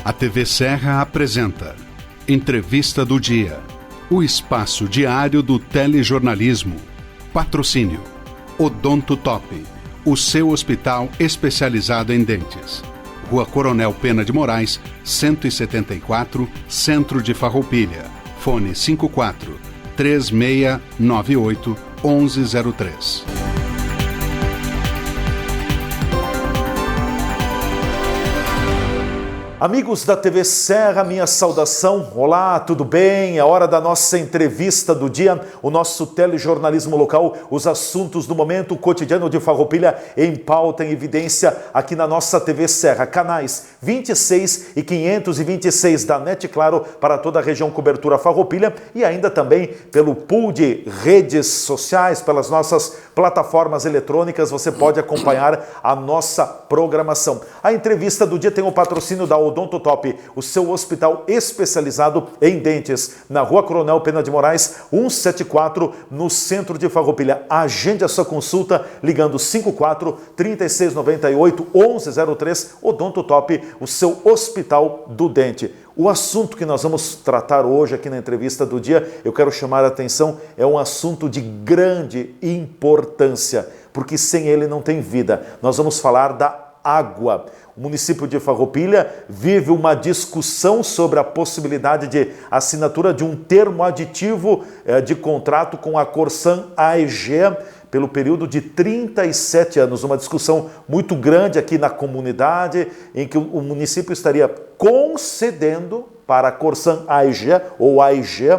A TV Serra apresenta Entrevista do Dia, o espaço diário do telejornalismo. Patrocínio Odonto Top, o seu hospital especializado em dentes. Rua Coronel Pena de Moraes, 174, Centro de Farroupilha. Fone 54-3698-1103. Amigos da TV Serra, minha saudação. Olá, tudo bem? É hora da nossa entrevista do dia, o nosso telejornalismo local, os assuntos do momento, o cotidiano de Farroupilha em pauta, em evidência, aqui na nossa TV Serra. Canais 26 e 526 da NET Claro para toda a região cobertura Farroupilha e ainda também pelo pool de redes sociais, pelas nossas plataformas eletrônicas, você pode acompanhar a nossa programação. A entrevista do dia tem o patrocínio da Odonto Top, o seu hospital especializado em dentes, na Rua Coronel Pena de Moraes, 174, no centro de Farroupilha. Agende a sua consulta ligando 54-3698-1103, Odonto Top, o seu hospital do dente. O assunto que nós vamos tratar hoje aqui na entrevista do dia, eu quero chamar a atenção, é um assunto de grande importância, porque sem ele não tem vida. Nós vamos falar da água. O município de Farroupilha vive uma discussão sobre a possibilidade de assinatura de um termo aditivo de contrato com a Corsan AEG pelo período de 37 anos. Uma discussão muito grande aqui na comunidade, em que o município estaria concedendo para a Corsan AEG ou AEG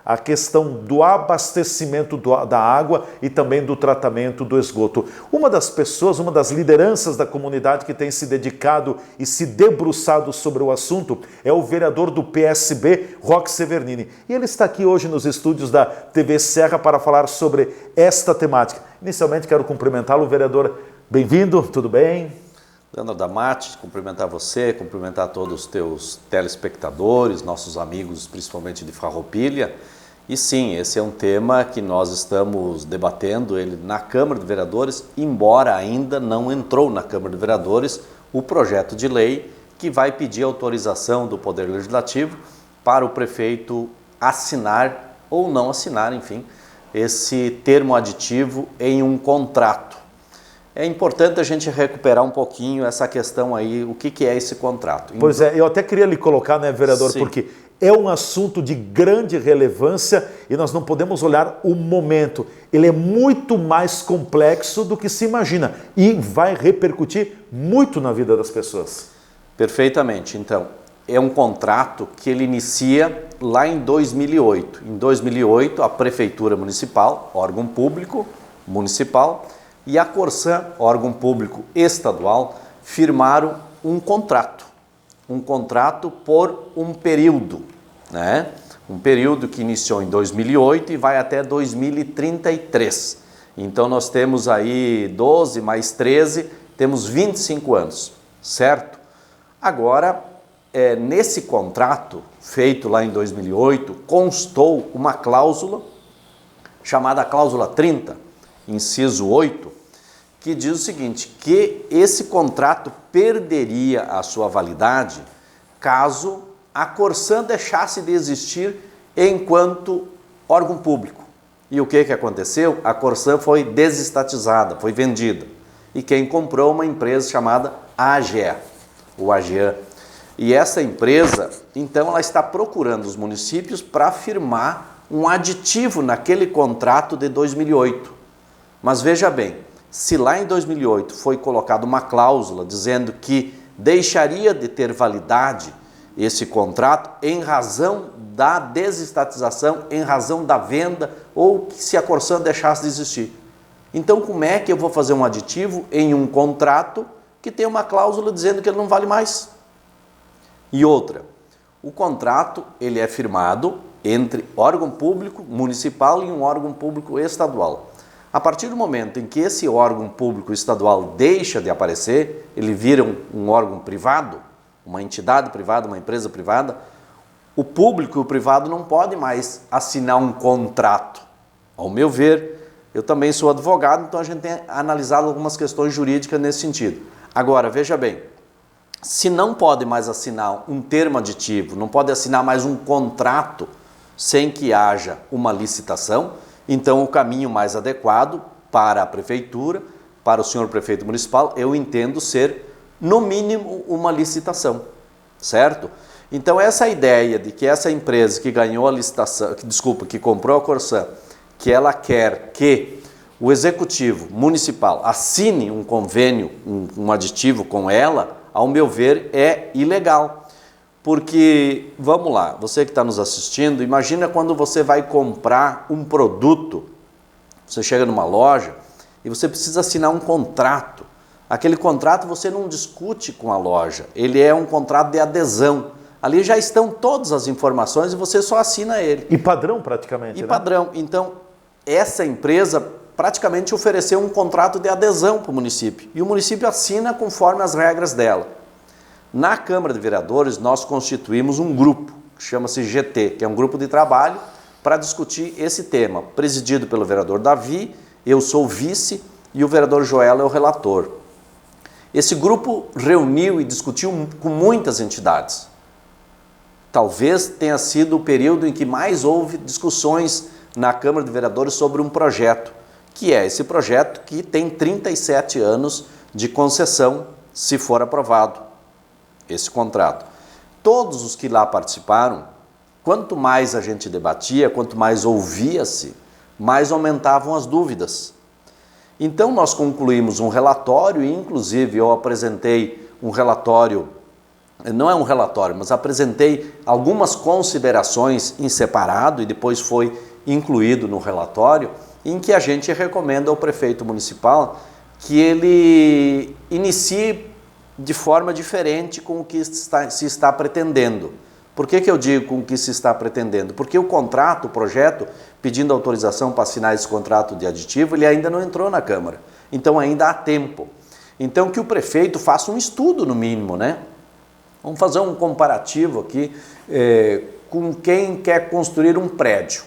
a questão do abastecimento da água e também do tratamento do esgoto. Uma das pessoas, uma das lideranças da comunidade que tem se dedicado e se debruçado sobre o assunto é o vereador do PSB, Roque Severnini. E ele está aqui hoje nos estúdios da TV Serra para falar sobre esta temática. Inicialmente quero cumprimentá-lo, vereador. Bem-vindo, tudo bem? Leandro Damati, cumprimentar você, cumprimentar todos os teus telespectadores, nossos amigos, principalmente de Farroupilha. E sim, esse é um tema que nós estamos debatendo ele na Câmara de Vereadores, embora ainda não entrou na Câmara de Vereadores o projeto de lei que vai pedir autorização do Poder Legislativo para o prefeito assinar ou não assinar, enfim, esse termo aditivo em um contrato. É importante a gente recuperar um pouquinho essa questão aí, o que é esse contrato. Pois é, eu até queria lhe colocar, né, vereador, sim, porque é um assunto de grande relevância e nós não podemos olhar o momento. Ele é muito mais complexo do que se imagina e vai repercutir muito na vida das pessoas. Perfeitamente. Então, é um contrato que ele inicia lá em 2008. Em 2008, a Prefeitura Municipal, órgão público municipal, e a Corsan, órgão público estadual, firmaram um contrato por um período, né? Um período que iniciou em 2008 e vai até 2033. Então nós temos aí 12 mais 13, temos 25 anos, certo? Agora, nesse contrato feito lá em 2008, constou uma cláusula chamada cláusula 30, inciso 8, que diz o seguinte, que esse contrato perderia a sua validade caso a Corsan deixasse de existir enquanto órgão público. E o que aconteceu? A Corsan foi desestatizada, foi vendida. E quem comprou uma empresa chamada AGEA, o AGEA. E essa empresa, então, ela está procurando os municípios para firmar um aditivo naquele contrato de 2008. Mas veja bem, se lá em 2008 foi colocada uma cláusula dizendo que deixaria de ter validade esse contrato em razão da desestatização, em razão da venda ou se a Corsan deixasse de existir. Então como é que eu vou fazer um aditivo em um contrato que tem uma cláusula dizendo que ele não vale mais? E outra, o contrato ele é firmado entre órgão público municipal e um órgão público estadual. A partir do momento em que esse órgão público estadual deixa de aparecer, ele vira um órgão privado, uma entidade privada, uma empresa privada, o público e o privado não podem mais assinar um contrato. Ao meu ver, eu também sou advogado, então a gente tem analisado algumas questões jurídicas nesse sentido. Agora, veja bem, se não pode mais assinar um termo aditivo, não pode assinar mais um contrato sem que haja uma licitação, então o caminho mais adequado para a prefeitura, para o senhor prefeito municipal, eu entendo ser, no mínimo, uma licitação, certo? Então essa ideia de que essa empresa que ganhou a licitação, que comprou a Corsan, que ela quer que o executivo municipal assine um convênio, um aditivo com ela, ao meu ver, é ilegal. Porque, vamos lá, você que está nos assistindo, imagina quando você vai comprar um produto, você chega numa loja e você precisa assinar um contrato. Aquele contrato você não discute com a loja, ele é um contrato de adesão. Ali já estão todas as informações e você só assina ele. E padrão praticamente, E né? padrão. Então, essa empresa praticamente ofereceu um contrato de adesão para o município. E o município assina conforme as regras dela. Na Câmara de Vereadores, nós constituímos um grupo, que chama-se GT, que é um grupo de trabalho para discutir esse tema, presidido pelo vereador Davi, eu sou o vice e o vereador Joel é o relator. Esse grupo reuniu e discutiu com muitas entidades. Talvez tenha sido o período em que mais houve discussões na Câmara de Vereadores sobre um projeto, que é esse projeto que tem 37 anos de concessão, se for aprovado esse contrato. Todos os que lá participaram, quanto mais a gente debatia, quanto mais ouvia-se, mais aumentavam as dúvidas. Então nós concluímos um relatório e inclusive eu apresentei um relatório, não é um relatório, mas apresentei algumas considerações em separado e depois foi incluído no relatório, em que a gente recomenda ao prefeito municipal que ele inicie de forma diferente com o que se está pretendendo. Por que eu digo com o que se está pretendendo? Porque o contrato, o projeto, pedindo autorização para assinar esse contrato de aditivo, ele ainda não entrou na Câmara. Então ainda há tempo. Então que o prefeito faça um estudo no mínimo, né? Vamos fazer um comparativo aqui com quem quer construir um prédio.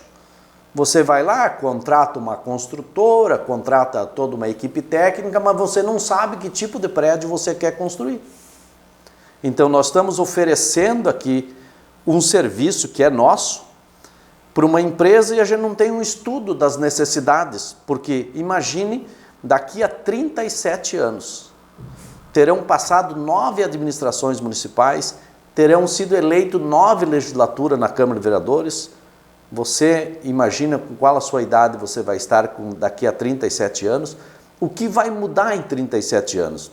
Você vai lá, contrata uma construtora, contrata toda uma equipe técnica, mas você não sabe que tipo de prédio você quer construir. Então nós estamos oferecendo aqui um serviço que é nosso para uma empresa e a gente não tem um estudo das necessidades, porque imagine, daqui a 37 anos, terão passado 9 administrações municipais, terão sido eleitos 9 legislaturas na Câmara de Vereadores. Você imagina com qual a sua idade você vai estar daqui a 37 anos? O que vai mudar em 37 anos?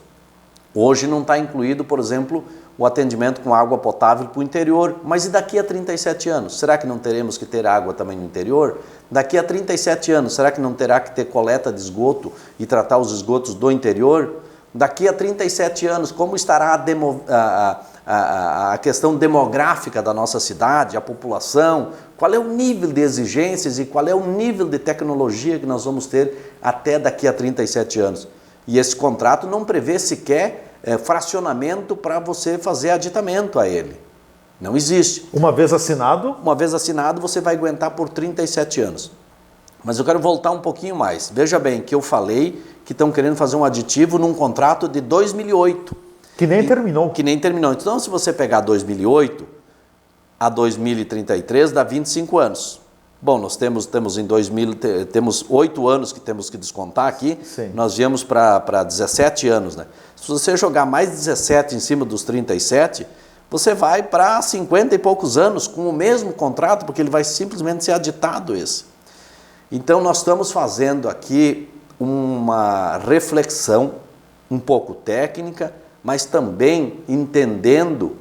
Hoje não está incluído, por exemplo, o atendimento com água potável para o interior, mas e daqui a 37 anos? Será que não teremos que ter água também no interior? Daqui a 37 anos, será que não terá que ter coleta de esgoto e tratar os esgotos do interior? Daqui a 37 anos, como estará a questão demográfica da nossa cidade, a população? Qual é o nível de exigências e qual é o nível de tecnologia que nós vamos ter até daqui a 37 anos? E esse contrato não prevê sequer fracionamento para você fazer aditamento a ele. Não existe. Uma vez assinado? Uma vez assinado, você vai aguentar por 37 anos. Mas eu quero voltar um pouquinho mais. Veja bem que eu falei que estão querendo fazer um aditivo num contrato de 2008. Que nem terminou. Que nem terminou. Então, se você pegar 2008 a 2033, dá 25 anos. Bom, nós temos 8 anos que temos que descontar aqui. Sim. Nós viemos para 17 anos, né? Se você jogar mais 17 em cima dos 37, você vai para 50 e poucos anos com o mesmo contrato, porque ele vai simplesmente ser aditado esse. Então, nós estamos fazendo aqui uma reflexão um pouco técnica, mas também entendendo,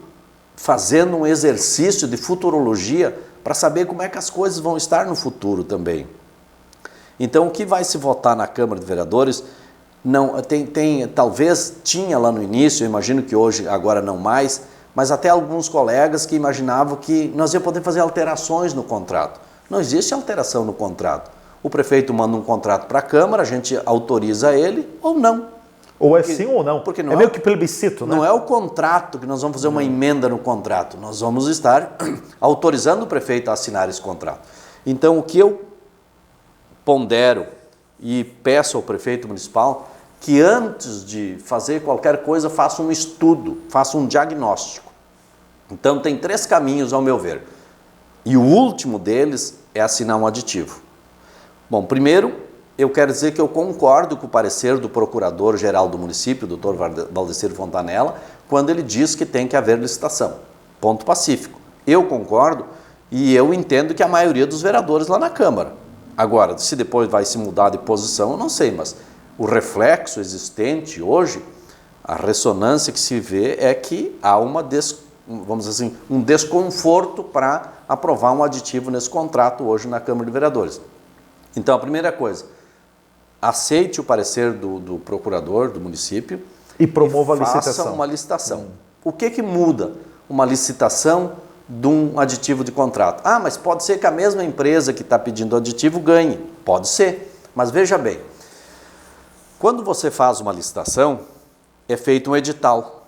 fazendo um exercício de futurologia para saber como é que as coisas vão estar no futuro também. Então, o que vai se votar na Câmara de Vereadores, não, talvez tinha lá no início, eu imagino que hoje, agora não mais, mas até alguns colegas que imaginavam que nós ia poder fazer alterações no contrato. Não existe alteração no contrato. O prefeito manda um contrato para a Câmara, a gente autoriza ele ou não. Ou é sim ou não. Porque não é meio que plebiscito, né? Não é o contrato que nós vamos fazer uma emenda no contrato. Nós vamos estar autorizando o prefeito a assinar esse contrato. Então, o que eu pondero e peço ao prefeito municipal que antes de fazer qualquer coisa faça um estudo, faça um diagnóstico. Então tem 3 caminhos ao meu ver. E o último deles é assinar um aditivo. Bom, primeiro, eu quero dizer que eu concordo com o parecer do Procurador-Geral do município, Dr. Valdecir Fontanella, quando ele diz que tem que haver licitação. Ponto pacífico. Eu concordo e eu entendo que a maioria dos vereadores lá na Câmara. Agora, se depois vai se mudar de posição, eu não sei, mas o reflexo existente hoje, a ressonância que se vê é que há vamos dizer assim, um desconforto para aprovar um aditivo nesse contrato hoje na Câmara de Vereadores. Então, a primeira coisa, aceite o parecer do procurador do município e promova a faça licitação. uma licitação. O que muda uma licitação de um aditivo de contrato? Ah, mas pode ser que a mesma empresa que está pedindo o aditivo ganhe. Pode ser, mas veja bem, quando você faz uma licitação, é feito um edital.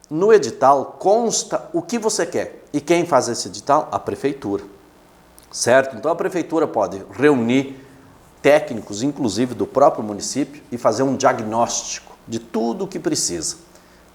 No edital consta o que você quer. E quem faz esse edital? A prefeitura. Certo? Então a prefeitura pode reunir técnicos, inclusive do próprio município, e fazer um diagnóstico de tudo o que precisa.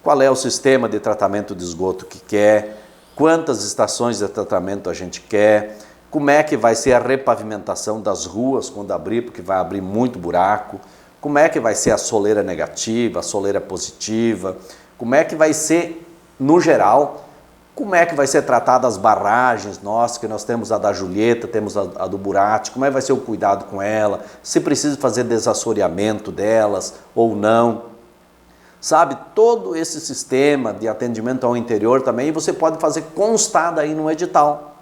Qual é o sistema de tratamento de esgoto que quer, quantas estações de tratamento a gente quer, como é que vai ser a repavimentação das ruas quando abrir, porque vai abrir muito buraco, como é que vai ser a soleira negativa, a soleira positiva, como é que vai ser, no geral, como é que vai ser tratada as barragens nossas, que nós temos a da Julieta, temos a do Burati, como é que vai ser o cuidado com ela, se precisa fazer desassoreamento delas ou não. Sabe, todo esse sistema de atendimento ao interior também você pode fazer constar aí no edital.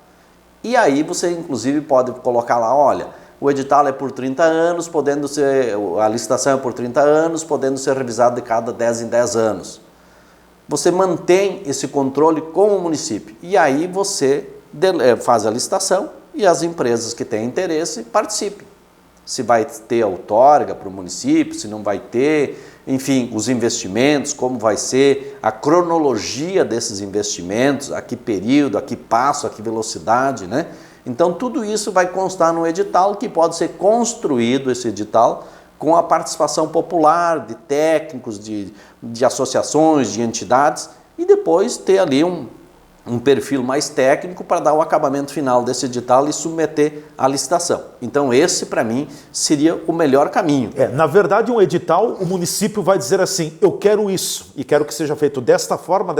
E aí você, inclusive, pode colocar lá, olha, o edital é por 30 anos, a licitação é por 30 anos, podendo ser revisado de cada 10 em 10 anos. Você mantém esse controle com o município. E aí você faz a licitação e as empresas que têm interesse participem. Se vai ter outorga para o município, se não vai ter, enfim, os investimentos, como vai ser, a cronologia desses investimentos, a que período, a que passo, a que velocidade, né? Então tudo isso vai constar no edital, que pode ser construído esse edital com a participação popular de técnicos, de associações, de entidades, e depois ter ali um perfil mais técnico para dar o acabamento final desse edital e submeter à licitação. Então esse, para mim, seria o melhor caminho. Na verdade, um edital, o município vai dizer assim, eu quero isso, e quero que seja feito desta forma,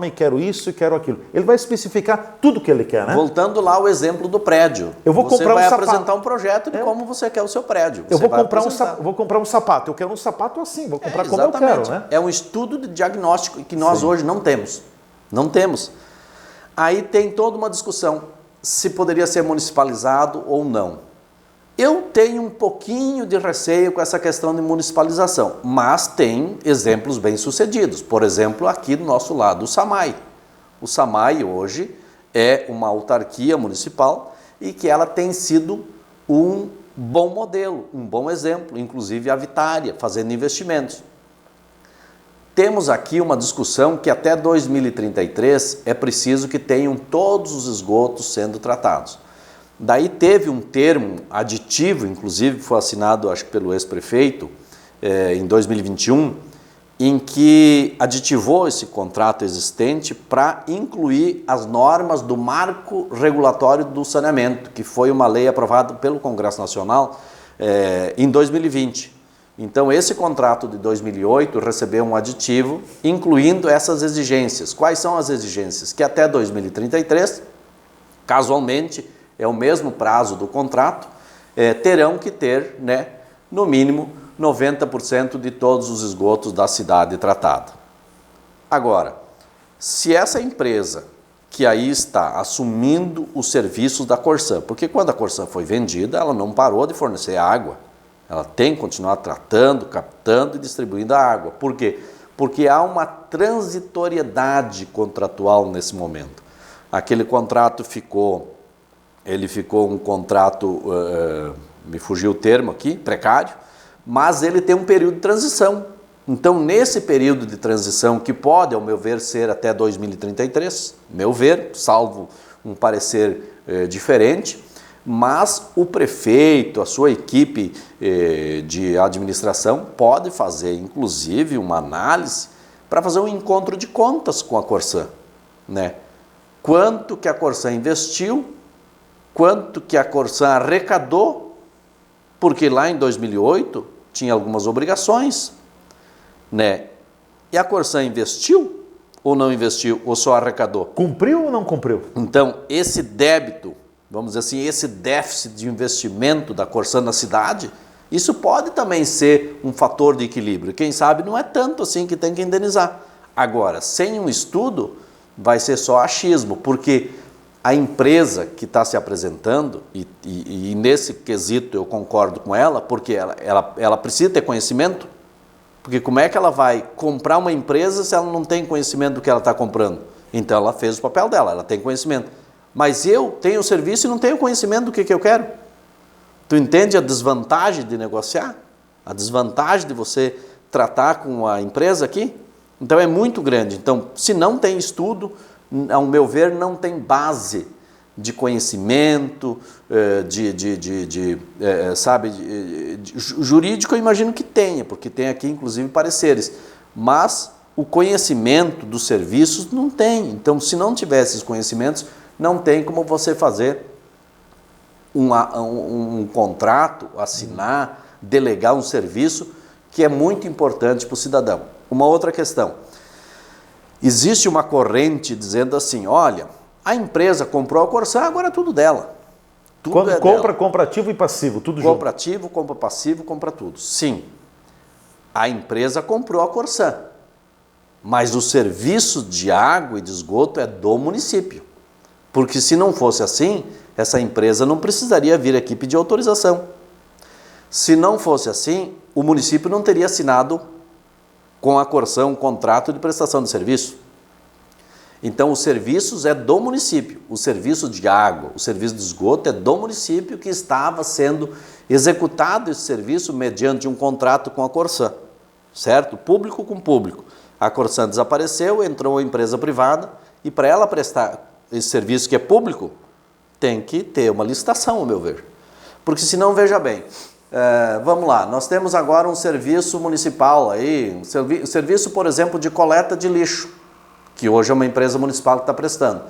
e quero isso, e quero aquilo. Ele vai especificar tudo que ele quer, né? Voltando lá ao exemplo do prédio. Eu vou comprar um sapato. Você vai apresentar um projeto de como você quer o seu prédio. Eu vou comprar um sapato, eu quero um sapato assim, vou comprar como eu quero, né? É um estudo de diagnóstico que nós hoje não temos. Não temos. Aí tem toda uma discussão se poderia ser municipalizado ou não. Eu tenho um pouquinho de receio com essa questão de municipalização, mas tem exemplos bem-sucedidos. Por exemplo, aqui do nosso lado, o SAMAI. O SAMAI hoje é uma autarquia municipal e que ela tem sido um bom modelo, um bom exemplo, inclusive a Vitária, fazendo investimentos. Temos aqui uma discussão que até 2033 é preciso que tenham todos os esgotos sendo tratados. Daí teve um termo aditivo, inclusive foi assinado, acho que pelo ex-prefeito, em 2021, em que aditivou esse contrato existente para incluir as normas do marco regulatório do saneamento, que foi uma lei aprovada pelo Congresso Nacional em 2020. Então, esse contrato de 2008 recebeu um aditivo, incluindo essas exigências. Quais são as exigências? Que até 2033, casualmente, é o mesmo prazo do contrato, terão que ter, né, no mínimo, 90% de todos os esgotos da cidade tratada. Agora, se essa empresa que aí está assumindo os serviços da Corsan, porque quando a Corsan foi vendida, ela não parou de fornecer água. Ela tem que continuar tratando, captando e distribuindo a água. Por quê? Porque há uma transitoriedade contratual nesse momento. Aquele contrato ficou um contrato, me fugiu o termo aqui, precário, mas ele tem um período de transição. Então, nesse período de transição, que pode, ao meu ver, ser até 2033, meu ver, salvo um parecer diferente, Mas o prefeito, a sua equipe de administração pode fazer, inclusive, uma análise para fazer um encontro de contas com a Corsan, né? Quanto que a Corsan investiu, quanto que a Corsan arrecadou, porque lá em 2008 tinha algumas obrigações, né? E a Corsan investiu ou não investiu, ou só arrecadou? Cumpriu ou não cumpriu? Então, esse débito, vamos dizer assim, esse déficit de investimento da Corsan na cidade, isso pode também ser um fator de equilíbrio. Quem sabe não é tanto assim que tem que indenizar. Agora, sem um estudo, vai ser só achismo, porque a empresa que está se apresentando, e nesse quesito eu concordo com ela, porque ela precisa ter conhecimento, porque como é que ela vai comprar uma empresa se ela não tem conhecimento do que ela está comprando? Então ela fez o papel dela, ela tem conhecimento. Mas eu tenho o serviço e não tenho conhecimento do que eu quero. Tu entende a desvantagem de negociar? A desvantagem de você tratar com a empresa aqui? Então é muito grande. Então, se não tem estudo, ao meu ver, não tem base de conhecimento, jurídico eu imagino que tenha, porque tem aqui inclusive pareceres, mas o conhecimento dos serviços não tem. Então, se não tiver esses conhecimentos, não tem como você fazer um contrato, assinar, delegar um serviço que é muito importante para o cidadão. Uma outra questão, existe uma corrente dizendo assim, olha, a empresa comprou a Corsan, agora é tudo dela. Quando compra ativo e passivo, tudo junto. Compra ativo, compra passivo, compra tudo. Sim, a empresa comprou a Corsan, mas o serviço de água e de esgoto é do município. Porque se não fosse assim, essa empresa não precisaria vir aqui pedir autorização. Se não fosse assim, o município não teria assinado com a Corsan um contrato de prestação de serviço. Então, os serviços é do município. O serviço de água, o serviço de esgoto é do município que estava sendo executado esse serviço mediante um contrato com a Corsan, certo? Público com público. A Corsan desapareceu, entrou uma empresa privada e para ela prestar esse serviço que é público, tem que ter uma licitação, ao meu ver. Porque senão, veja bem, vamos lá, nós temos agora um serviço municipal aí, um serviço, por exemplo, de coleta de lixo, que hoje é uma empresa municipal que está prestando.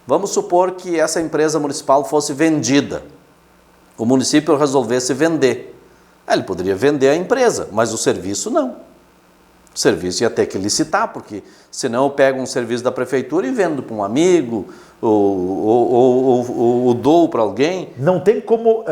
Vamos supor que essa empresa municipal fosse vendida, o município resolvesse vender. Ele poderia vender a empresa, mas o serviço não. O serviço ia ter que licitar, porque senão eu pego um serviço da prefeitura e vendo para um amigo, ou dou para alguém. Não tem como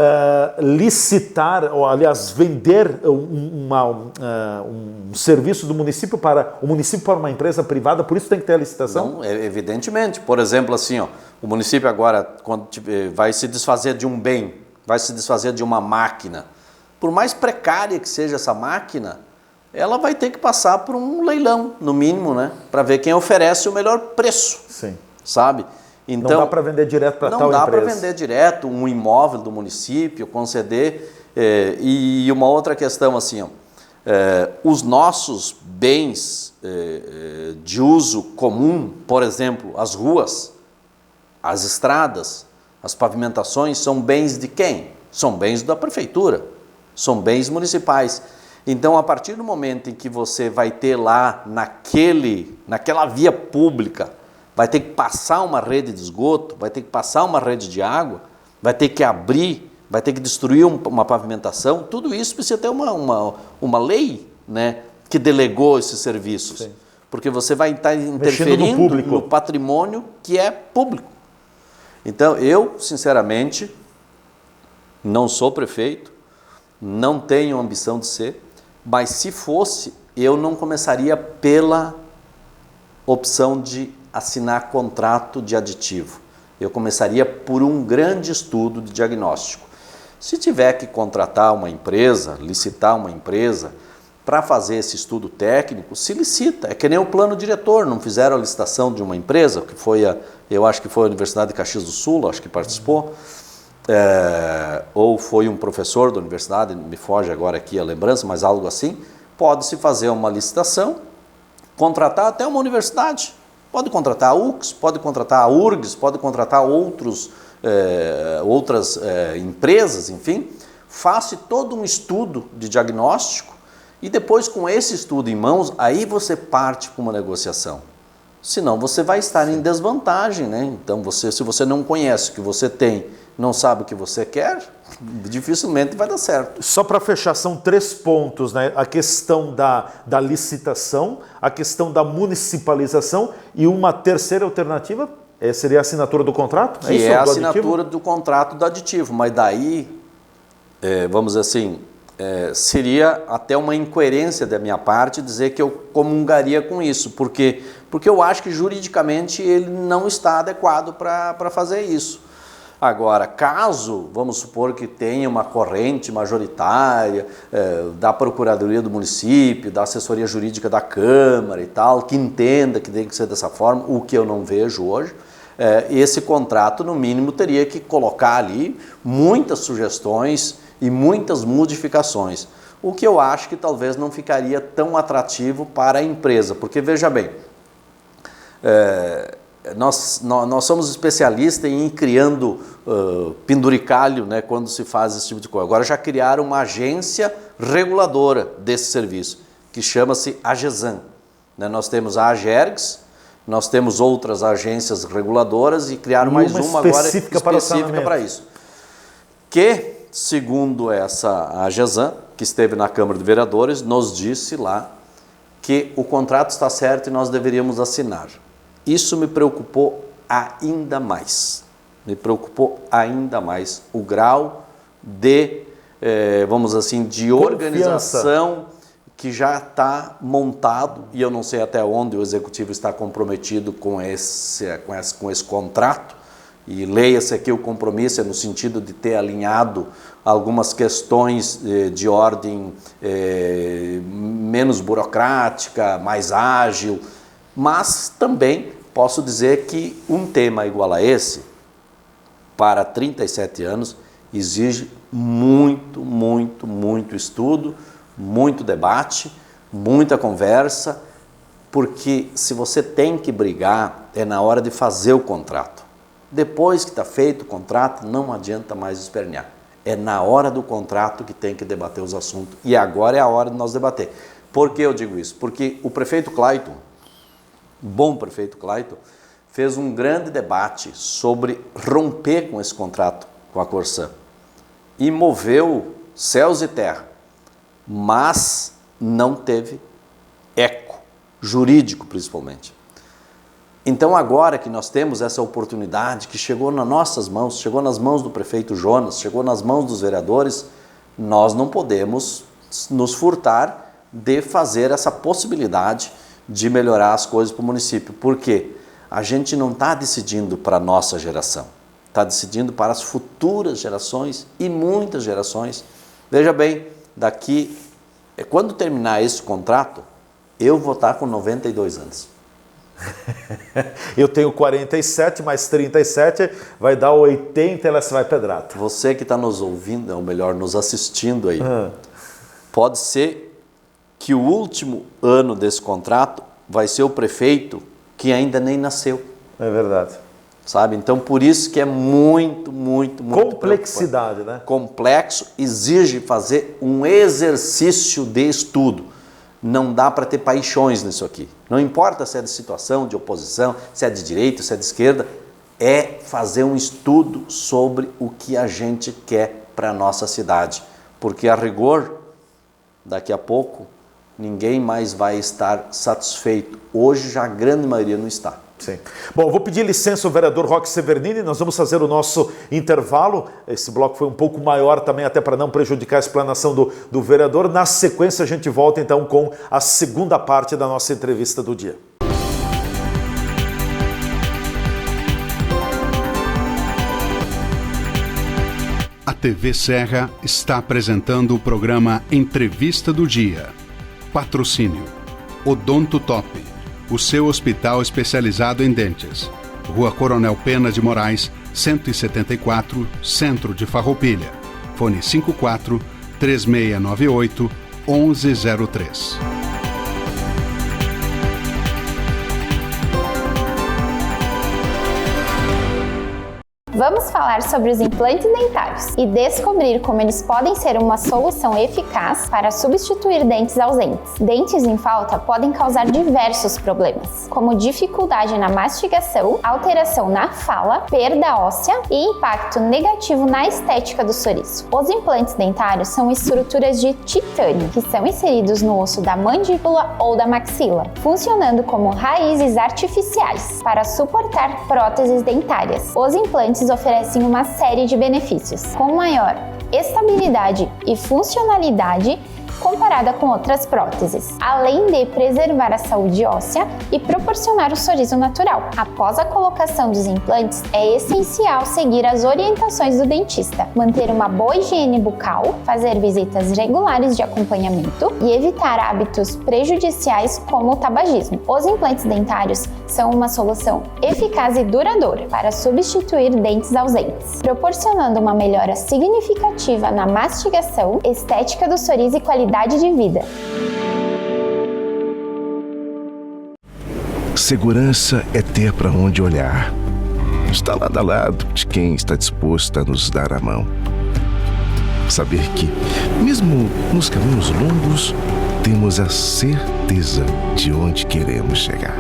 licitar, ou aliás, vender um serviço do município para uma empresa privada, por isso tem que ter a licitação? Não, evidentemente. Por exemplo, assim, ó, o município agora, quando vai se desfazer de um bem, vai se desfazer de uma máquina, por mais precária que seja essa máquina, ela vai ter que passar por um leilão, no mínimo, né? Para ver quem oferece o melhor preço. Sim. Sabe? Então, não dá para vender direto para tal empresa. Não dá para vender direto um imóvel do município, conceder. E uma outra questão assim, ó, os nossos bens de uso comum, por exemplo, as ruas, as estradas, as pavimentações, são bens de quem? São bens da prefeitura, são bens municipais. Então, a partir do momento em que você vai ter lá, naquela via pública, vai ter que passar uma rede de esgoto, vai ter que passar uma rede de água, vai ter que abrir, vai ter que destruir uma pavimentação, tudo isso precisa ter uma lei, né, que delegou esses serviços. Sim. Porque você vai estar interferindo no patrimônio que é público. Então, eu, sinceramente, não sou prefeito, não tenho ambição de ser, mas se fosse, eu não começaria pela opção de assinar contrato de aditivo. Eu começaria por um grande estudo de diagnóstico. Se tiver que contratar uma empresa, licitar uma empresa, para fazer esse estudo técnico, se licita. É que nem o plano diretor, não fizeram a licitação de uma empresa, que foi eu acho que foi a Universidade de Caxias do Sul, acho que participou, ou foi um professor da universidade, me foge agora aqui a lembrança, mas algo assim, pode-se fazer uma licitação, contratar até uma universidade, pode contratar a UX, pode contratar a URGS, pode contratar outros outras empresas, enfim, faça todo um estudo de diagnóstico e depois, com esse estudo em mãos, aí você parte para uma negociação. Senão você vai estar em desvantagem, né? Então, se você não conhece o que você tem, não sabe o que você quer, dificilmente vai dar certo. Só para fechar, são 3 pontos, né? A questão da licitação, a questão da municipalização e uma terceira alternativa seria a assinatura do contrato? Que é a assinatura do contrato do aditivo, mas daí, vamos dizer assim, seria até uma incoerência da minha parte dizer que eu comungaria com isso, porque eu acho que juridicamente ele não está adequado para fazer isso. Agora, caso, vamos supor que tenha uma corrente majoritária da Procuradoria do município, da assessoria jurídica da Câmara e tal, que entenda que tem que ser dessa forma, o que eu não vejo hoje, esse contrato, no mínimo, teria que colocar ali muitas sugestões e muitas modificações, o que eu acho que talvez não ficaria tão atrativo para a empresa, porque veja bem, nós somos especialistas em ir criando penduricalho, né, quando se faz esse tipo de coisa. Agora já criaram uma agência reguladora desse serviço, que chama-se AGESAN. Né, nós temos a AGERGS, nós temos outras agências reguladoras e criaram mais uma agora específica para isso. Que, segundo essa AGESAN, que esteve na Câmara de Vereadores, nos disse lá que o contrato está certo e nós deveríamos assinar. Isso me preocupou ainda mais. Me preocupou ainda mais o grau de, vamos assim, de organização que já está montado, e eu não sei até onde o Executivo está comprometido com esse contrato, e leia-se aqui o compromisso no sentido de ter alinhado algumas questões de ordem menos burocrática, mais ágil, mas também posso dizer que um tema igual a esse, para 37 anos, exige muito, muito, muito estudo, muito debate, muita conversa, porque se você tem que brigar, é na hora de fazer o contrato. Depois que está feito o contrato, não adianta mais espernear. É na hora do contrato que tem que debater os assuntos. E agora é a hora de nós debater. Por que eu digo isso? Porque o prefeito Clayton, bom prefeito Clayton, fez um grande debate sobre romper com esse contrato com a Corsan. E moveu céus e terra. Mas não teve eco, jurídico principalmente. Então agora que nós temos essa oportunidade que chegou nas nossas mãos, chegou nas mãos do prefeito Jonas, chegou nas mãos dos vereadores, nós não podemos nos furtar de fazer essa possibilidade de melhorar as coisas para o município. Por quê? A gente não está decidindo para a nossa geração, está decidindo para as futuras gerações e muitas gerações. Veja bem, daqui, quando terminar esse contrato, eu vou estar com 92 anos. Eu tenho 47, mais 37, vai dar 80 e ela se vai pedrada. Você que está nos ouvindo, ou melhor, nos assistindo aí, pode ser que o último ano desse contrato vai ser o prefeito que ainda nem nasceu. É verdade. Sabe? Então, por isso que é muito, muito, muito complexidade, né? Complexo, exige fazer um exercício de estudo. Não dá para ter paixões nisso aqui. Não importa se é de situação, de oposição, se é de direita, se é de esquerda, é fazer um estudo sobre o que a gente quer para a nossa cidade. Porque, a rigor, daqui a pouco, ninguém mais vai estar satisfeito. Hoje, já a grande maioria não está. Sim. Bom, vou pedir licença ao vereador Roque Severnini, nós vamos fazer o nosso intervalo. Esse bloco foi um pouco maior também, até para não prejudicar a explanação do vereador. Na sequência, a gente volta então com a segunda parte da nossa entrevista do dia. A TV Serra está apresentando o programa Entrevista do Dia. Patrocínio Odonto Top, o seu hospital especializado em dentes. Rua Coronel Pena de Moraes, 174, Centro de Farroupilha. Fone 54 3698 1103. Vamos falar sobre os implantes dentários e descobrir como eles podem ser uma solução eficaz para substituir dentes ausentes. Dentes em falta podem causar diversos problemas, como dificuldade na mastigação, alteração na fala, perda óssea e impacto negativo na estética do sorriso. Os implantes dentários são estruturas de titânio que são inseridos no osso da mandíbula ou da maxila, funcionando como raízes artificiais para suportar próteses dentárias. Os implantes oferecem uma série de benefícios, com maior estabilidade e funcionalidade comparada com outras próteses, além de preservar a saúde óssea e proporcionar o sorriso natural. Após a colocação dos implantes, é essencial seguir as orientações do dentista, manter uma boa higiene bucal, fazer visitas regulares de acompanhamento e evitar hábitos prejudiciais como o tabagismo. Os implantes dentários são uma solução eficaz e duradoura para substituir dentes ausentes, proporcionando uma melhora significativa na mastigação, estética do sorriso e qualidade de vida. Segurança é ter para onde olhar. Está lado a lado de quem está disposto a nos dar a mão. Saber que, mesmo nos caminhos longos, temos a certeza de onde queremos chegar.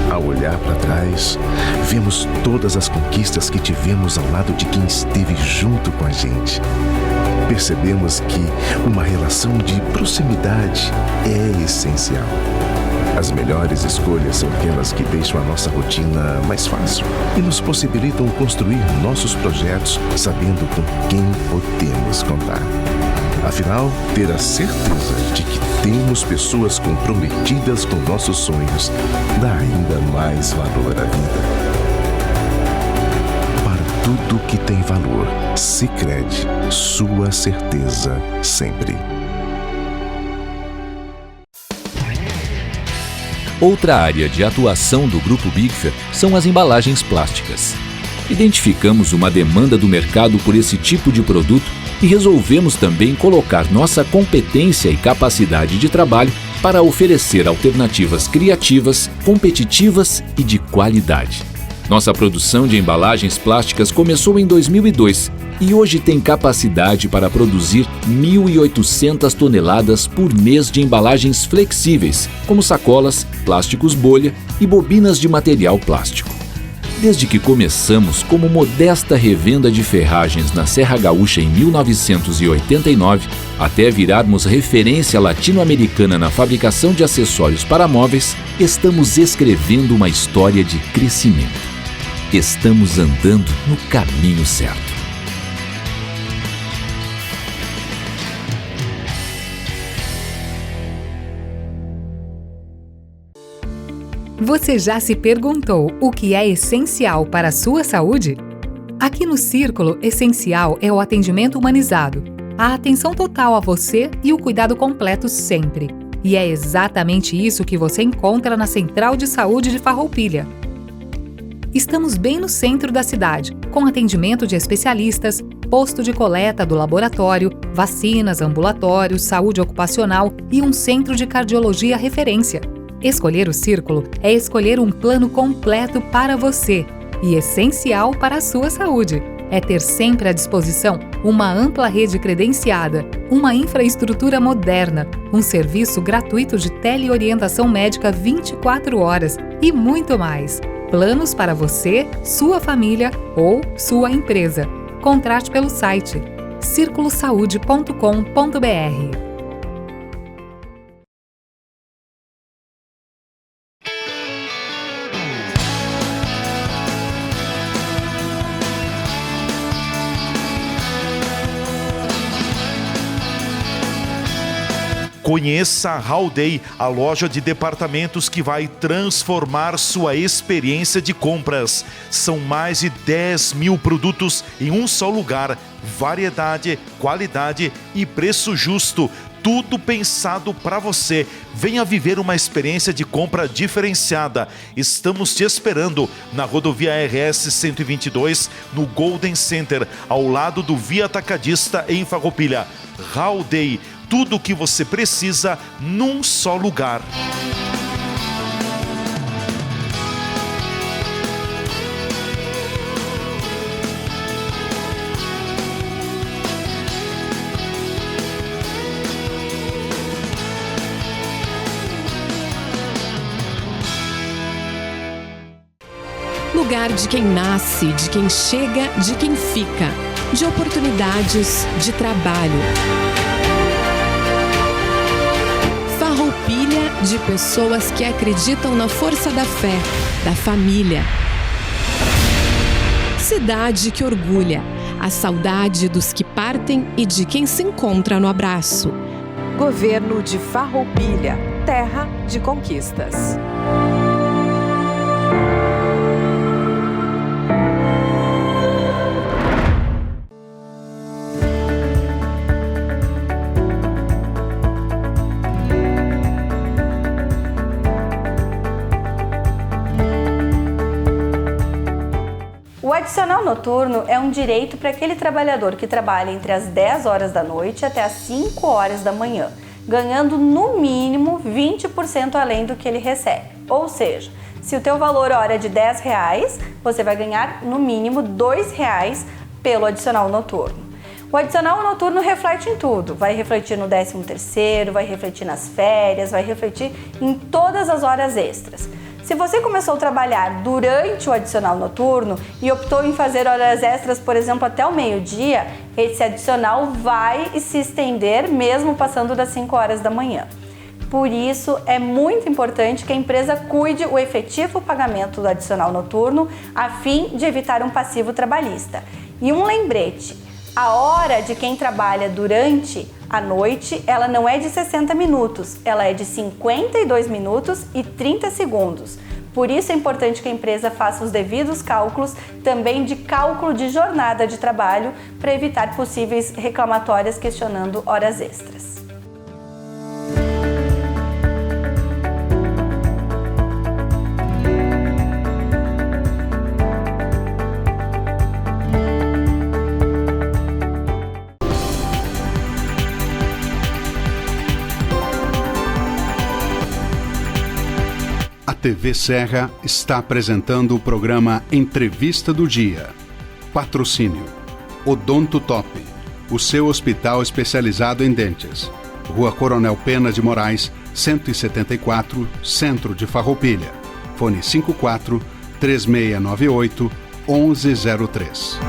Ao olhar para trás, vemos todas as conquistas que tivemos ao lado de quem esteve junto com a gente. Percebemos que uma relação de proximidade é essencial. As melhores escolhas são aquelas que deixam a nossa rotina mais fácil e nos possibilitam construir nossos projetos sabendo com quem podemos contar. Afinal, ter a certeza de que temos pessoas comprometidas com nossos sonhos dá ainda mais valor à vida. Tudo que tem valor, Sicredi, sua certeza sempre. Outra área de atuação do Grupo Bigfer são as embalagens plásticas. Identificamos uma demanda do mercado por esse tipo de produto e resolvemos também colocar nossa competência e capacidade de trabalho para oferecer alternativas criativas, competitivas e de qualidade. Nossa produção de embalagens plásticas começou em 2002 e hoje tem capacidade para produzir 1.800 toneladas por mês de embalagens flexíveis, como sacolas, plásticos bolha e bobinas de material plástico. Desde que começamos como modesta revenda de ferragens na Serra Gaúcha em 1989, até virarmos referência latino-americana na fabricação de acessórios para móveis, estamos escrevendo uma história de crescimento. Estamos andando no caminho certo. Você já se perguntou o que é essencial para a sua saúde? Aqui no Círculo, essencial é o atendimento humanizado, a atenção total a você e o cuidado completo sempre. E é exatamente isso que você encontra na Central de Saúde de Farroupilha. Estamos bem no centro da cidade, com atendimento de especialistas, posto de coleta do laboratório, vacinas, ambulatórios, saúde ocupacional e um centro de cardiologia referência. Escolher o Círculo é escolher um plano completo para você e essencial para a sua saúde. É ter sempre à disposição uma ampla rede credenciada, uma infraestrutura moderna, um serviço gratuito de teleorientação médica 24 horas e muito mais. Planos para você, sua família ou sua empresa. Contrate pelo site circulosaude.com.br. Conheça a Howday, a loja de departamentos que vai transformar sua experiência de compras. São mais de 10 mil produtos em um só lugar. Variedade, qualidade e preço justo. Tudo pensado para você. Venha viver uma experiência de compra diferenciada. Estamos te esperando na rodovia RS 122, no Golden Center, ao lado do Via Atacadista em Farroupilha. Howday. Tudo o que você precisa num só lugar. lugar de quem nasce, de quem chega, de quem fica, de oportunidades, de trabalho. Farroupilha de pessoas que acreditam na força da fé, da família. Cidade que orgulha, a saudade dos que partem e de quem se encontra no abraço. Governo de Farroupilha, terra de conquistas. O adicional noturno é um direito para aquele trabalhador que trabalha entre as 10 horas da noite até as 5 horas da manhã, ganhando no mínimo 20% além do que ele recebe. Ou seja, se o teu valor hora é de R$10, você vai ganhar no mínimo R$2 pelo adicional noturno. O adicional noturno reflete em tudo, vai refletir no 13º, vai refletir nas férias, vai refletir em todas as horas extras. Se você começou a trabalhar durante o adicional noturno e optou em fazer horas extras, por exemplo, até o meio-dia, esse adicional vai se estender mesmo passando das 5 horas da manhã. Por isso, é muito importante que a empresa cuide o efetivo pagamento do adicional noturno a fim de evitar um passivo trabalhista. E um lembrete, a hora de quem trabalha durante a noite, ela não é de 60 minutos, ela é de 52 minutos e 30 segundos. Por isso é importante que a empresa faça os devidos cálculos, também de cálculo de jornada de trabalho, para evitar possíveis reclamatórias questionando horas extras. A TV Serra está apresentando o programa Entrevista do Dia. Patrocínio: Odonto Top, o seu hospital especializado em dentes. Rua Coronel Pena de Moraes, 174, Centro de Farroupilha. Fone 54 3698 1103.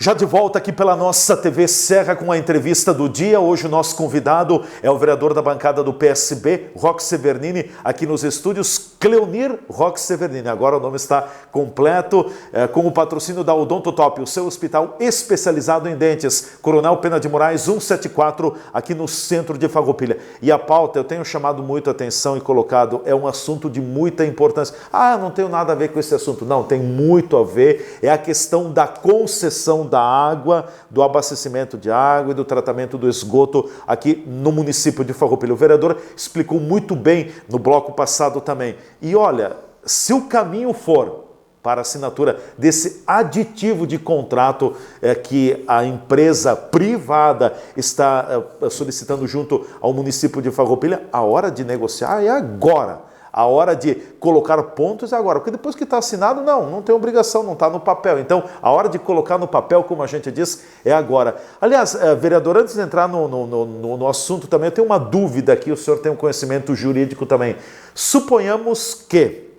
Já de volta aqui pela nossa TV Serra com a entrevista do dia. Hoje o nosso convidado é o vereador da bancada do PSB, Roque Severnini, aqui nos estúdios, Cleonir Roque Severnini. Agora o nome está completo, com o patrocínio da Odonto Top, o seu hospital especializado em dentes. Coronel Pena de Moraes, 174, aqui no centro de Farroupilha. E a pauta, eu tenho chamado muito a atenção e colocado, é um assunto de muita importância. Ah, não tenho nada a ver com esse assunto. Não, tem muito a ver. É a questão da concessão da água, do abastecimento de água e do tratamento do esgoto aqui no município de Farroupilha. O vereador explicou muito bem no bloco passado também. E olha, se o caminho for para a assinatura desse aditivo de contrato que a empresa privada está solicitando junto ao município de Farroupilha, a hora de negociar é agora. A hora de colocar pontos é agora, porque depois que está assinado, não tem obrigação, não está no papel. Então, a hora de colocar no papel, como a gente diz, é agora. Aliás, vereador, antes de entrar no assunto também, eu tenho uma dúvida aqui, o senhor tem um conhecimento jurídico também. Suponhamos que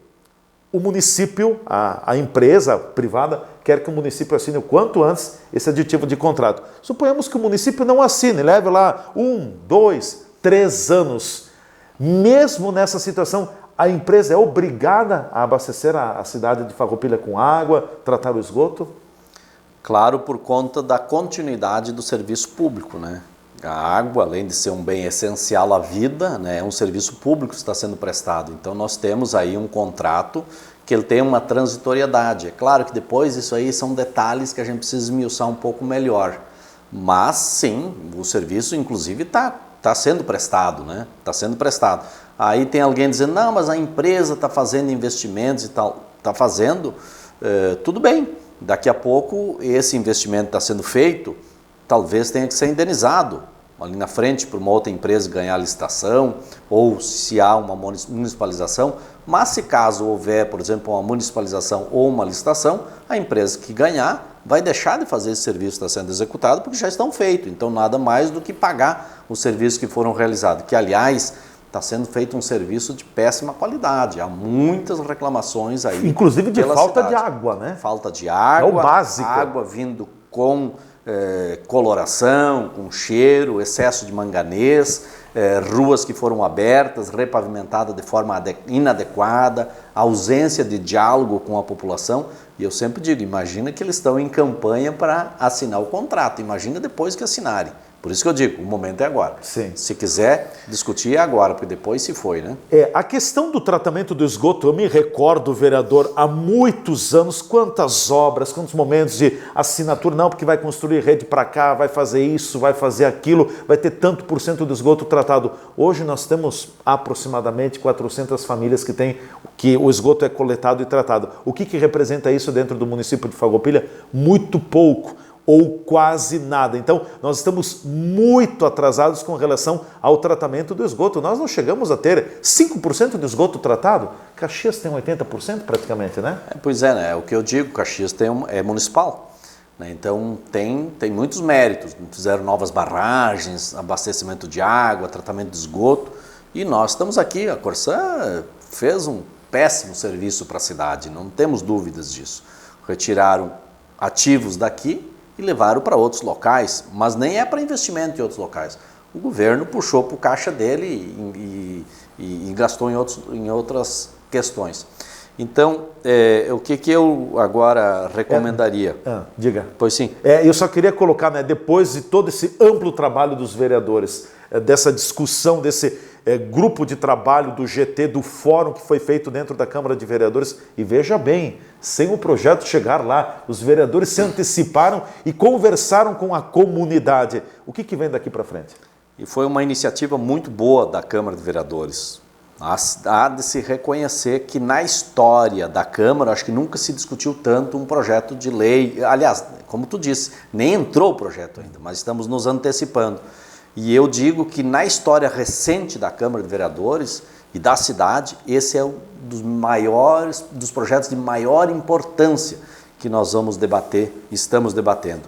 o município, a empresa privada, quer que o município assine o quanto antes esse aditivo de contrato. Suponhamos que o município não assine, leve lá 1, 2, 3 anos. Mesmo nessa situação, a empresa é obrigada a abastecer a cidade de Farroupilha com água, tratar o esgoto? Claro, por conta da continuidade do serviço público, né? A água, além de ser um bem essencial à vida, né, é um serviço público que está sendo prestado. Então nós temos aí um contrato que ele tem uma transitoriedade. É claro que depois isso aí são detalhes que a gente precisa esmiuçar um pouco melhor. Mas sim, o serviço inclusive está sendo prestado, né? Está sendo prestado. Aí tem alguém dizendo, não, mas a empresa está fazendo investimentos e tal. Está fazendo, tudo bem. Daqui a pouco esse investimento está sendo feito, talvez tenha que ser indenizado ali na frente por uma outra empresa ganhar a licitação, ou se há uma municipalização. Mas se caso houver, por exemplo, uma municipalização ou uma licitação, a empresa que ganhar vai deixar de fazer esse serviço que está sendo executado porque já estão feitos. Então, nada mais do que pagar os serviços que foram realizados. Que, aliás, está sendo feito um serviço de péssima qualidade. Há muitas reclamações aí. Inclusive de falta cidade. De água, né? Falta de água. É o básico. Água vindo com coloração, com cheiro, excesso de manganês, ruas que foram abertas, repavimentadas de forma inadequada, ausência de diálogo com a população. E eu sempre digo, imagina que eles estão em campanha para assinar o contrato, imagina depois que assinarem. Por isso que eu digo, o momento é agora. Sim. Se quiser discutir é agora, porque depois se foi, né? A questão do tratamento do esgoto, eu me recordo, vereador, há muitos anos, quantas obras, quantos momentos de assinatura, não, porque vai construir rede para cá, vai fazer isso, vai fazer aquilo, vai ter tanto por cento do esgoto tratado. Hoje nós temos aproximadamente 400 famílias que o esgoto é coletado e tratado. O que representa isso dentro do município de Farroupilha? Muito pouco, ou quase nada. Então, nós estamos muito atrasados com relação ao tratamento do esgoto. Nós não chegamos a ter 5% do esgoto tratado. Caxias tem 80% praticamente, né? Pois é, né? O que eu digo, Caxias é municipal. Né? Então, tem muitos méritos. Fizeram novas barragens, abastecimento de água, tratamento de esgoto. E nós estamos aqui. A Corsã fez um péssimo serviço para a cidade, não temos dúvidas disso. Retiraram ativos daqui e levaram para outros locais, mas nem é para investimento em outros locais. O governo puxou para o caixa dele e gastou em outras questões. Então, o que eu agora recomendaria? Diga. Pois sim. Eu só queria colocar, né, depois de todo esse amplo trabalho dos vereadores, dessa discussão, desse grupo de trabalho do GT, do fórum que foi feito dentro da Câmara de Vereadores, e veja bem, sem o projeto chegar lá, os vereadores se anteciparam e conversaram com a comunidade. O que vem daqui para frente? E foi uma iniciativa muito boa da Câmara de Vereadores. Há de se reconhecer que na história da Câmara, acho que nunca se discutiu tanto um projeto de lei. Aliás, como tu disse, nem entrou o projeto ainda, mas estamos nos antecipando. E eu digo que na história recente da Câmara de Vereadores e da cidade, esse é um dos projetos de maior importância que nós vamos debater, estamos debatendo.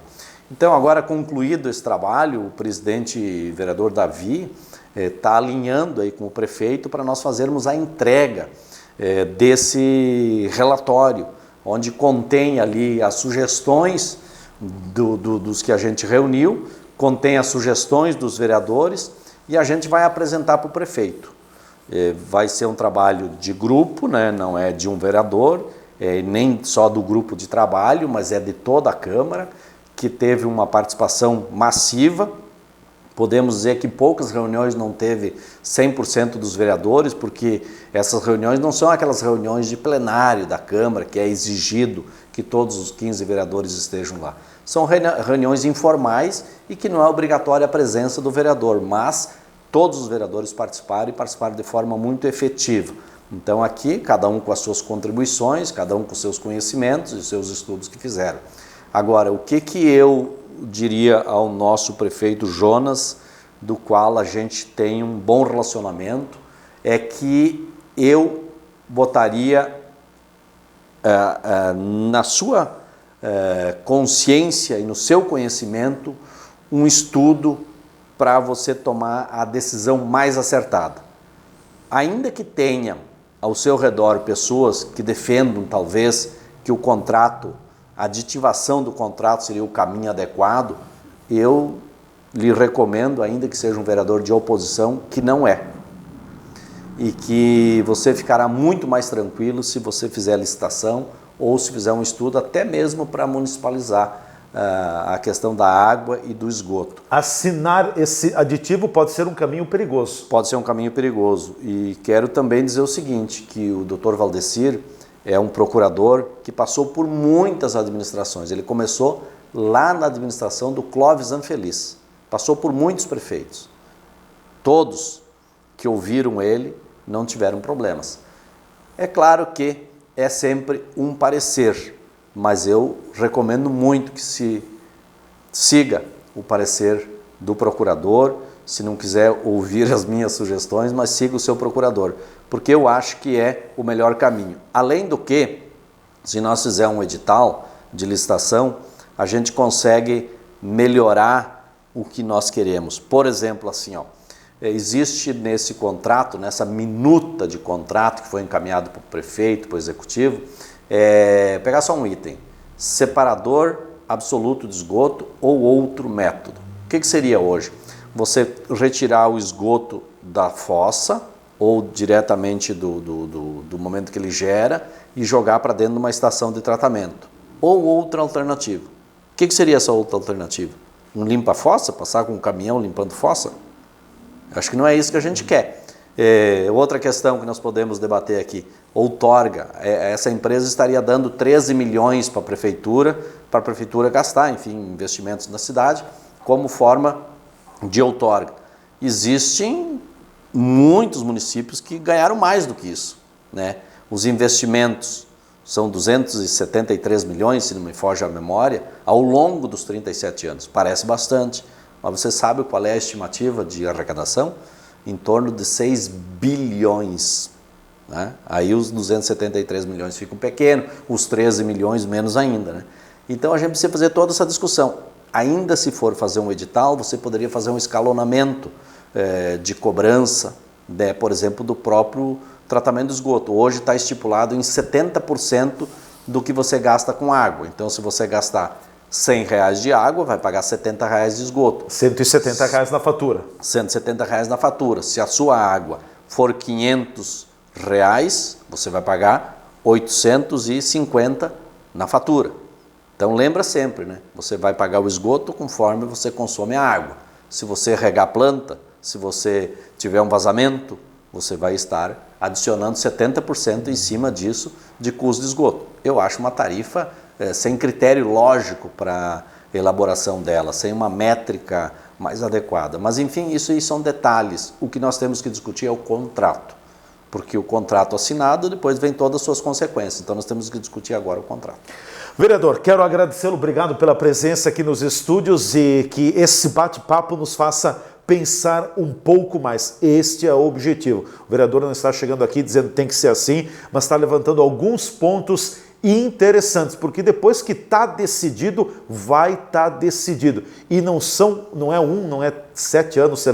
Então, agora concluído esse trabalho, o presidente vereador Davi está alinhando aí com o prefeito para nós fazermos a entrega desse relatório, onde contém ali as sugestões dos que a gente reuniu, contém as sugestões dos vereadores e a gente vai apresentar para o prefeito. Vai ser um trabalho de grupo, né? Não é de um vereador, nem só do grupo de trabalho, mas é de toda a Câmara, que teve uma participação massiva. Podemos dizer que poucas reuniões não teve 100% dos vereadores, porque essas reuniões não são aquelas reuniões de plenário da Câmara, que é exigido que todos os 15 vereadores estejam lá. São reuniões informais e que não é obrigatória a presença do vereador, mas todos os vereadores participaram e participaram de forma muito efetiva. Então aqui, cada um com as suas contribuições, cada um com os seus conhecimentos e seus estudos que fizeram. Agora, o que eu diria ao nosso prefeito Jonas, do qual a gente tem um bom relacionamento, é que eu botaria na sua consciência e no seu conhecimento um estudo para você tomar a decisão mais acertada. Ainda que tenha ao seu redor pessoas que defendam talvez que o contrato, a aditivação do contrato seria o caminho adequado, eu lhe recomendo, ainda que seja um vereador de oposição, que não é. E que você ficará muito mais tranquilo se você fizer a licitação ou se fizer um estudo até mesmo para municipalizar a questão da água e do esgoto. Assinar esse aditivo pode ser um caminho perigoso. Pode ser um caminho perigoso. E quero também dizer o seguinte, que o Dr. Valdecir é um procurador que passou por muitas administrações. Ele começou lá na administração do Clóvis Anfeliz. Passou por muitos prefeitos. Todos que ouviram ele não tiveram problemas. É claro que é sempre um parecer, mas eu recomendo muito que se siga o parecer do procurador, se não quiser ouvir as minhas sugestões, mas siga o seu procurador, porque eu acho que é o melhor caminho. Além do que, se nós fizermos um edital de licitação, a gente consegue melhorar o que nós queremos. Por exemplo, assim, ó, existe nesse contrato, nessa minuta de contrato que foi encaminhado para o prefeito, para o executivo, pegar só um item, separador absoluto de esgoto ou outro método. O que seria hoje? Você retirar o esgoto da fossa ou diretamente do momento que ele gera e jogar para dentro de uma estação de tratamento. Ou outra alternativa. O que seria essa outra alternativa? Um limpa-fossa? Passar com um caminhão limpando fossa? Acho que não é isso que a gente quer. Outra questão que nós podemos debater aqui, outorga. Essa empresa estaria dando 13 milhões para a prefeitura gastar, enfim, investimentos na cidade, como forma de outorga. Existem muitos municípios que ganharam mais do que isso, né? Os investimentos são 273 milhões, se não me foge a memória, ao longo dos 37 anos. Parece bastante, mas você sabe qual é a estimativa de arrecadação? Em torno de 6 bilhões. Né? Aí os 273 milhões ficam pequenos, os 13 milhões menos ainda. Né? Então a gente precisa fazer toda essa discussão. Ainda se for fazer um edital, você poderia fazer um escalonamento de cobrança, né? Por exemplo, do próprio tratamento do esgoto. Hoje está estipulado em 70% do que você gasta com água. Então, se você gastar R$100 de água, vai pagar R$70 de esgoto. R$170 na fatura. R$170 na fatura. Se a sua água for R$500, você vai pagar R$850 na fatura. Então lembra sempre, né? Você vai pagar o esgoto conforme você consome a água. Se você regar a planta, se você tiver um vazamento, você vai estar adicionando 70% em cima disso de custo de esgoto. Eu acho uma tarifa sem critério lógico para elaboração dela, sem uma métrica mais adequada. Mas enfim, isso aí são detalhes. O que nós temos que discutir é o contrato, porque o contrato assinado depois vem todas as suas consequências. Então nós temos que discutir agora o contrato. Vereador, quero agradecê-lo, obrigado pela presença aqui nos estúdios e que esse bate-papo nos faça pensar um pouco mais. Este é o objetivo. O vereador não está chegando aqui dizendo que tem que ser assim, mas está levantando alguns pontos interessantes, porque depois que está decidido, vai estar decidido. E não é 7 anos,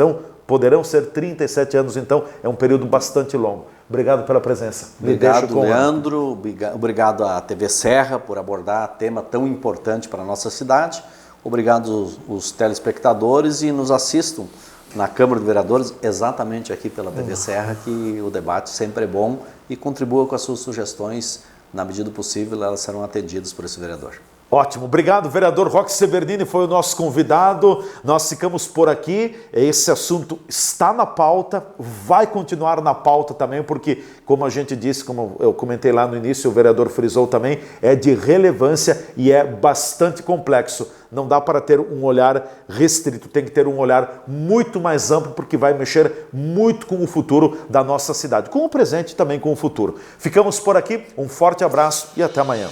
poderão ser 37 anos, então é um período bastante longo. Obrigado pela presença. Obrigado, Leandro. Obrigado à TV Serra por abordar tema tão importante para a nossa cidade. Obrigado os telespectadores e nos assistam na Câmara de Vereadores, exatamente aqui pela TV Serra, que o debate sempre é bom e contribua com as suas sugestões. Na medida do possível, elas serão atendidas por esse vereador. Ótimo, obrigado, vereador Roque Severnini foi o nosso convidado, nós ficamos por aqui, esse assunto está na pauta, vai continuar na pauta também, porque como a gente disse, como eu comentei lá no início, o vereador frisou também, é de relevância e é bastante complexo, não dá para ter um olhar restrito, tem que ter um olhar muito mais amplo, porque vai mexer muito com o futuro da nossa cidade, com o presente e também com o futuro. Ficamos por aqui, um forte abraço e até amanhã.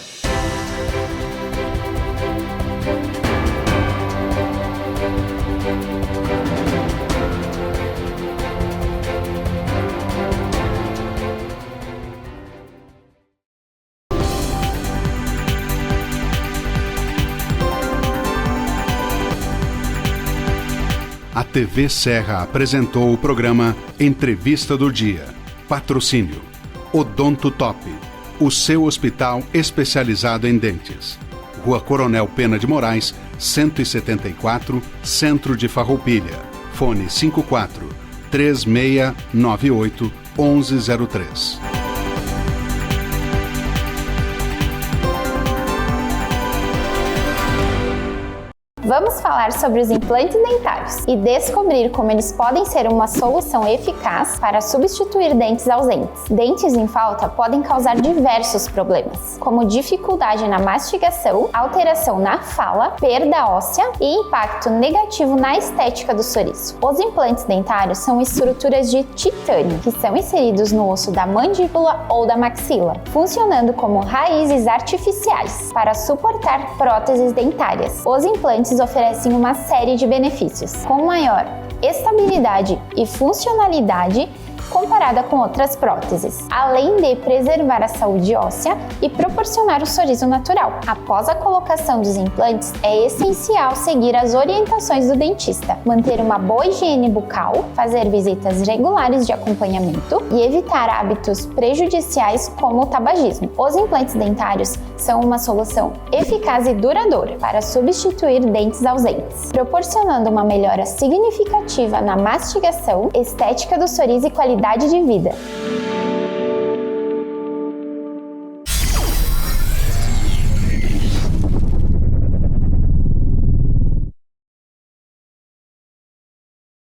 A TV Serra apresentou o programa Entrevista do Dia. Patrocínio Odonto Top, o seu hospital especializado em dentes. Rua Coronel Pena de Moraes, 174, Centro de Farroupilha. Fone 54 3698 1103. Vamos falar sobre os implantes dentários e descobrir como eles podem ser uma solução eficaz para substituir dentes ausentes. Dentes em falta podem causar diversos problemas, como dificuldade na mastigação, alteração na fala, perda óssea e impacto negativo na estética do sorriso. Os implantes dentários são estruturas de titânio que são inseridos no osso da mandíbula ou da maxila, funcionando como raízes artificiais para suportar próteses dentárias. Os implantes oferecem uma série de benefícios, com maior estabilidade e funcionalidade, comparada com outras próteses, além de preservar a saúde óssea e proporcionar o sorriso natural. Após a colocação dos implantes, é essencial seguir as orientações do dentista, manter uma boa higiene bucal, fazer visitas regulares de acompanhamento e evitar hábitos prejudiciais como o tabagismo. Os implantes dentários são uma solução eficaz e duradoura para substituir dentes ausentes, proporcionando uma melhora significativa na mastigação, estética do sorriso e qualidade de vida.